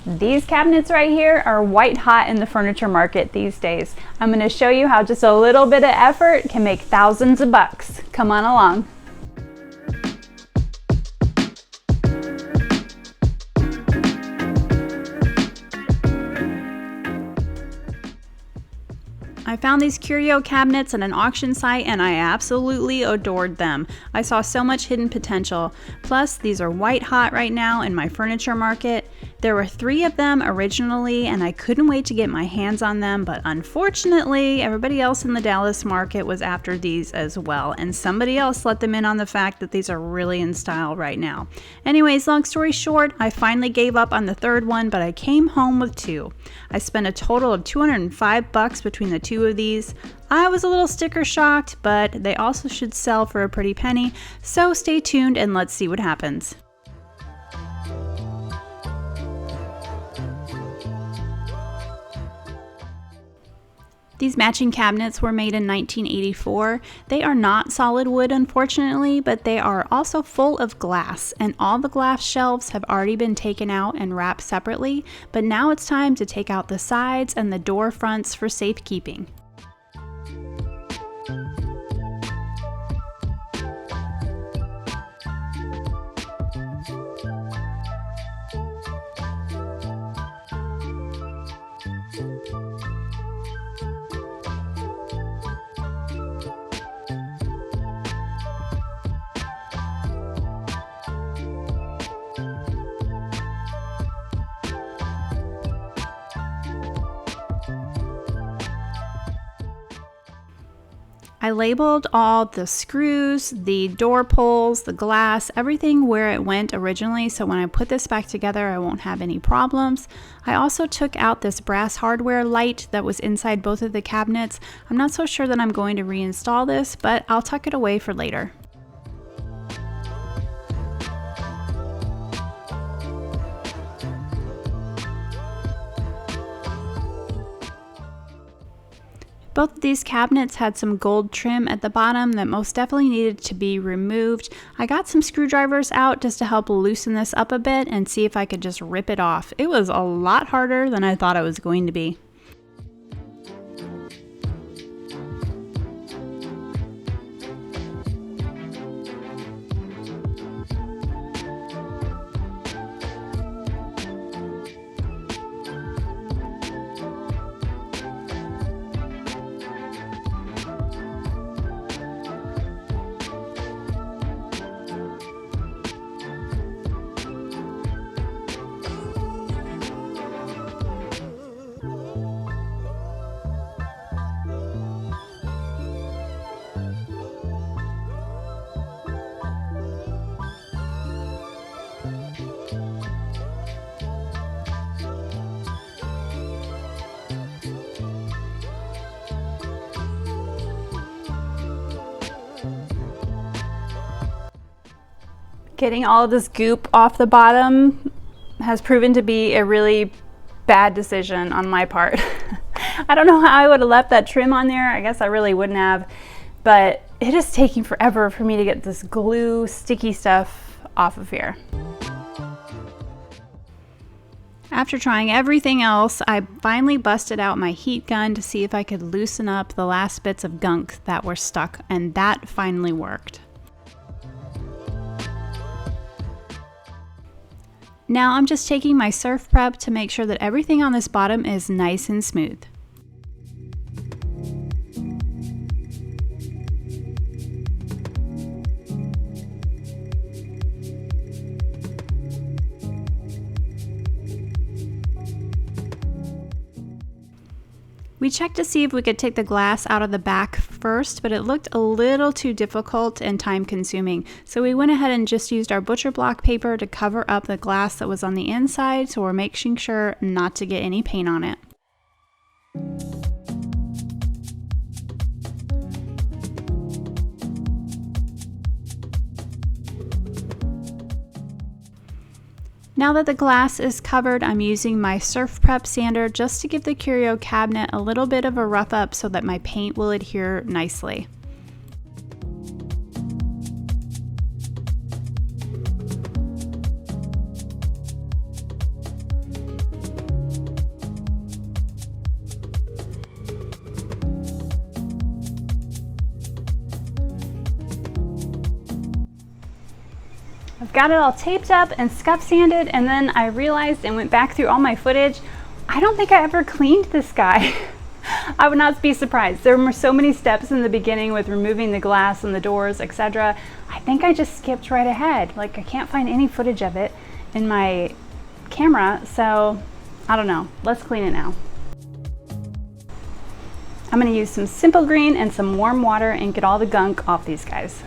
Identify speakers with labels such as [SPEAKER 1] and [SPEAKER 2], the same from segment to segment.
[SPEAKER 1] These cabinets right here are white hot in the furniture market these days. I'm going to show you how just a little bit of effort can make thousands of bucks. Come on along. I found these curio cabinets at an auction site and I absolutely adored them. I saw so much hidden potential. Plus, these are white hot right now in my furniture market. There were 3 of them originally and I couldn't wait to get my hands on them, but unfortunately, everybody else in the Dallas market was after these as well, and somebody else let them in on the fact that these are really in style right now. Anyways, long story short, I finally gave up on the 3rd one, but I came home with 2. I spent a total of $205 between the 2 of these. I was a little sticker shocked, but they also should sell for a pretty penny, so stay tuned and let's see what happens. These matching cabinets were made in 1984. They are not solid wood, unfortunately, but they are also full of glass, and all the glass shelves have already been taken out and wrapped separately, but now it's time to take out the sides and the door fronts for safekeeping. I labeled all the screws, the door pulls, the glass, everything where it went originally, so when I put this back together I won't have any problems. I also took out this brass hardware light that was inside both of the cabinets. I'm not so sure that I'm going to reinstall this, but I'll tuck it away for later. Both of these cabinets had some gold trim at the bottom that most definitely needed to be removed. I got some screwdrivers out just to help loosen this up a bit and see if I could just rip it off. It was a lot harder than I thought it was going to be. Getting all of this goop off the bottom has proven to be a really bad decision on my part. I don't know how I would have left that trim on there. I guess I really wouldn't have, but it is taking forever for me to get this glue sticky stuff off of here. After trying everything else, I finally busted out my heat gun to see if I could loosen up the last bits of gunk that were stuck, and that finally worked. Now I'm just taking my surf prep to make sure that everything on this bottom is nice and smooth. We checked to see if we could take the glass out of the back first, but it looked a little too difficult and time consuming. So we went ahead and just used our butcher block paper to cover up the glass that was on the inside, so we're making sure not to get any paint on it. Now that the glass is covered, I'm using my Surf Prep sander just to give the curio cabinet a little bit of a rough up so that my paint will adhere nicely. got it all taped up and scuff sanded, and then I realized and went back through all my footage. I don't think I ever cleaned this guy. I would not be surprised. There were so many steps in the beginning with removing the glass and the doors, etc. I think I just skipped right ahead. Like, I can't find any footage of it in my camera, so I don't know. Let's clean it now. I'm going to use some Simple Green and some warm water and get all the gunk off these guys.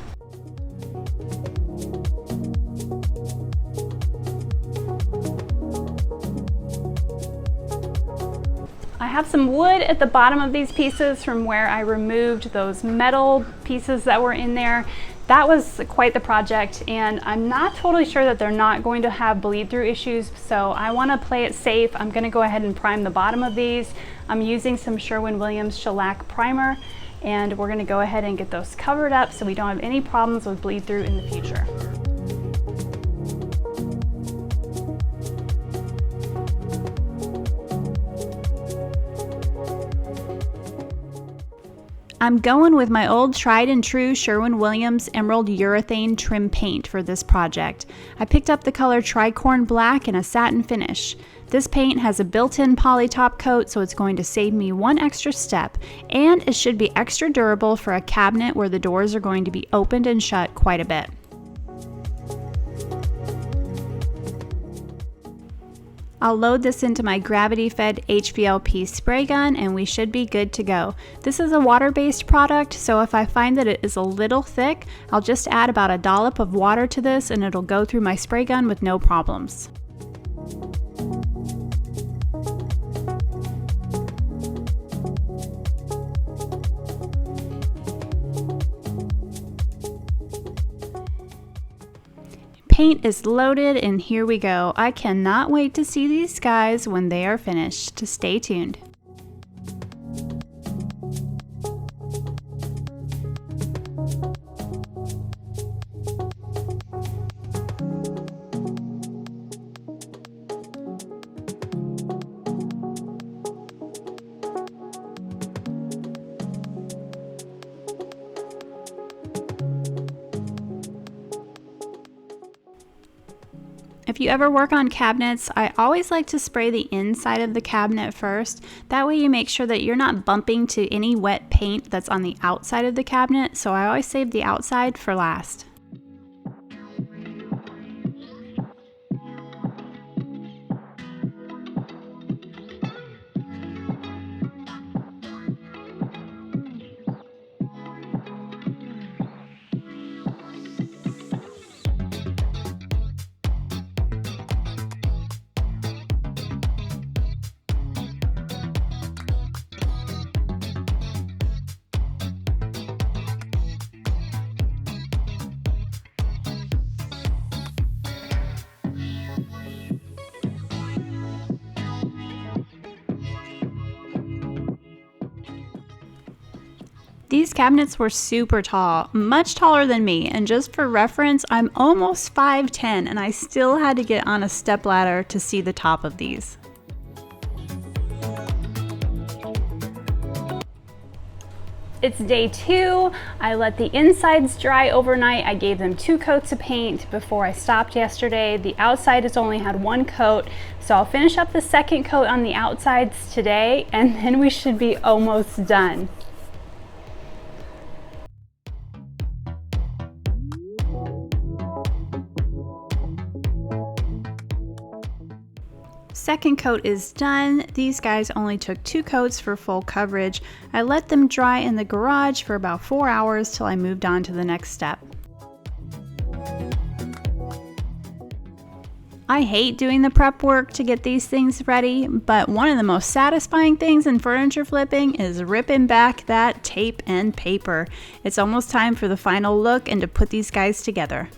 [SPEAKER 1] I have some wood at the bottom of these pieces from where I removed those metal pieces that were in there. That was quite the project, and I'm not totally sure that they're not going to have bleed through issues, so I want to play it safe. I'm going to go ahead and prime the bottom of these. I'm using some Sherwin-Williams shellac primer, and we're going to go ahead and get those covered up so we don't have any problems with bleed through in the future. I'm going with my old tried and true Sherwin-Williams Emerald Urethane trim paint for this project. I picked up the color Tricorn Black in a satin finish. This paint has a built-in poly top coat, so it's going to save me one extra step, and it should be extra durable for a cabinet where the doors are going to be opened and shut quite a bit. I'll load this into my gravity-fed HVLP spray gun and we should be good to go. This is a water-based product, so if I find that it is a little thick, I'll just add about a dollop of water to this and it'll go through my spray gun with no problems. Paint is loaded and here we go. I cannot wait to see these guys when they are finished. Stay tuned. If you ever work on cabinets, I always like to spray the inside of the cabinet first. That way you make sure that you're not bumping to any wet paint that's on the outside of the cabinet, so I always save the outside for last. These cabinets were super tall, much taller than me, and just for reference, I'm almost 5'10", and I still had to get on a stepladder to see the top of these. It's day 2. I let the insides dry overnight. I gave them 2 coats of paint before I stopped yesterday. The outside has only had 1 coat, so I'll finish up the 2nd coat on the outsides today, and then we should be almost done. Second coat is done. These guys only took 2 coats for full coverage. I let them dry in the garage for about 4 hours till I moved on to the next step. I hate doing the prep work to get these things ready, but one of the most satisfying things in furniture flipping is ripping back that tape and paper. It's almost time for the final look and to put these guys together.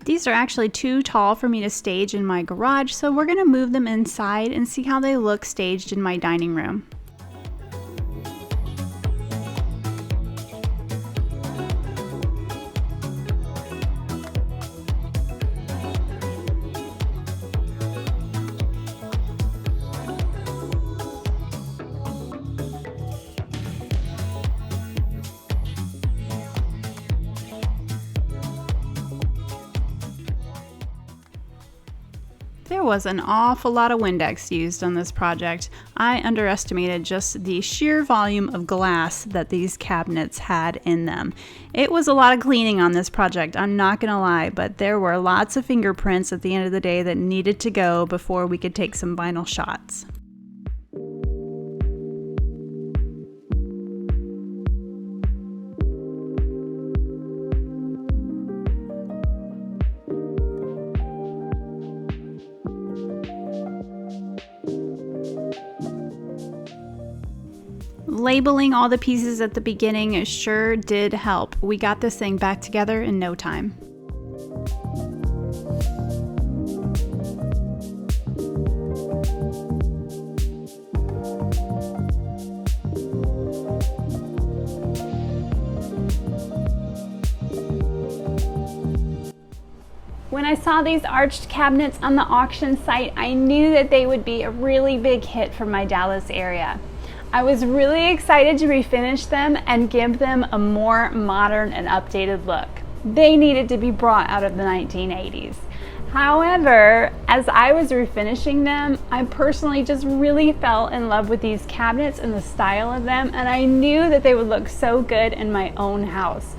[SPEAKER 1] These are actually too tall for me to stage in my garage, so we're going to move them inside and see how they look staged in my dining room. There was an awful lot of Windex used on this project. I underestimated just the sheer volume of glass that these cabinets had in them. It was a lot of cleaning on this project, I'm not gonna lie, but there were lots of fingerprints at the end of the day that needed to go before we could take some final shots. Labeling all the pieces at the beginning sure did help. We got this thing back together in no time. When I saw these arched cabinets on the auction site, I knew that they would be a really big hit for my Dallas area. I was really excited to refinish them and give them a more modern and updated look. They needed to be brought out of the 1980s. However, as I was refinishing them, I personally just really fell in love with these cabinets and the style of them, and I knew that they would look so good in my own house.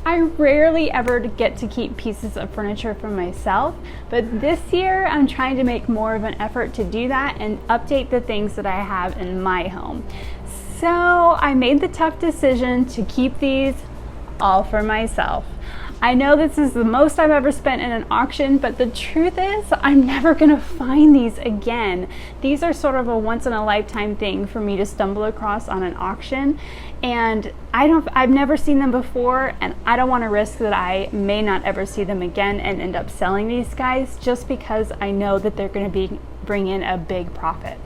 [SPEAKER 1] I rarely ever get to keep pieces of furniture for myself, but this year I'm trying to make more of an effort to do that and update the things that I have in my home. So I made the tough decision to keep these all for myself. I know this is the most I've ever spent in an auction, but the truth is I'm never gonna find these again. These are sort of a once in a lifetime thing for me to stumble across on an auction, and I've never seen them before, and I don't want to risk that I may not ever see them again and end up selling these guys just because I know that they're going to bring in a big profit.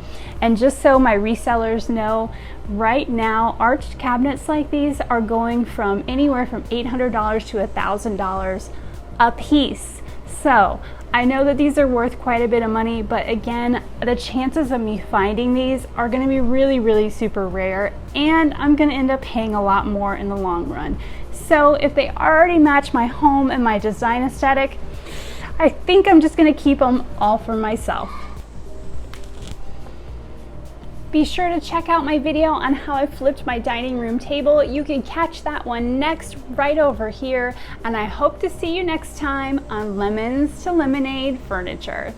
[SPEAKER 1] And just so my resellers know, right now arched cabinets like these are going from anywhere from $800 to $1,000 a piece. So I know that these are worth quite a bit of money, but again, the chances of me finding these are going to be really, really super rare, and I'm going to end up paying a lot more in the long run. So if they already match my home and my design aesthetic, I think I'm just going to keep them all for myself. Be sure to check out my video on how I flipped my dining room table. You can catch that one next right over here, and I hope to see you next time on Lemons to Lemonade Furniture.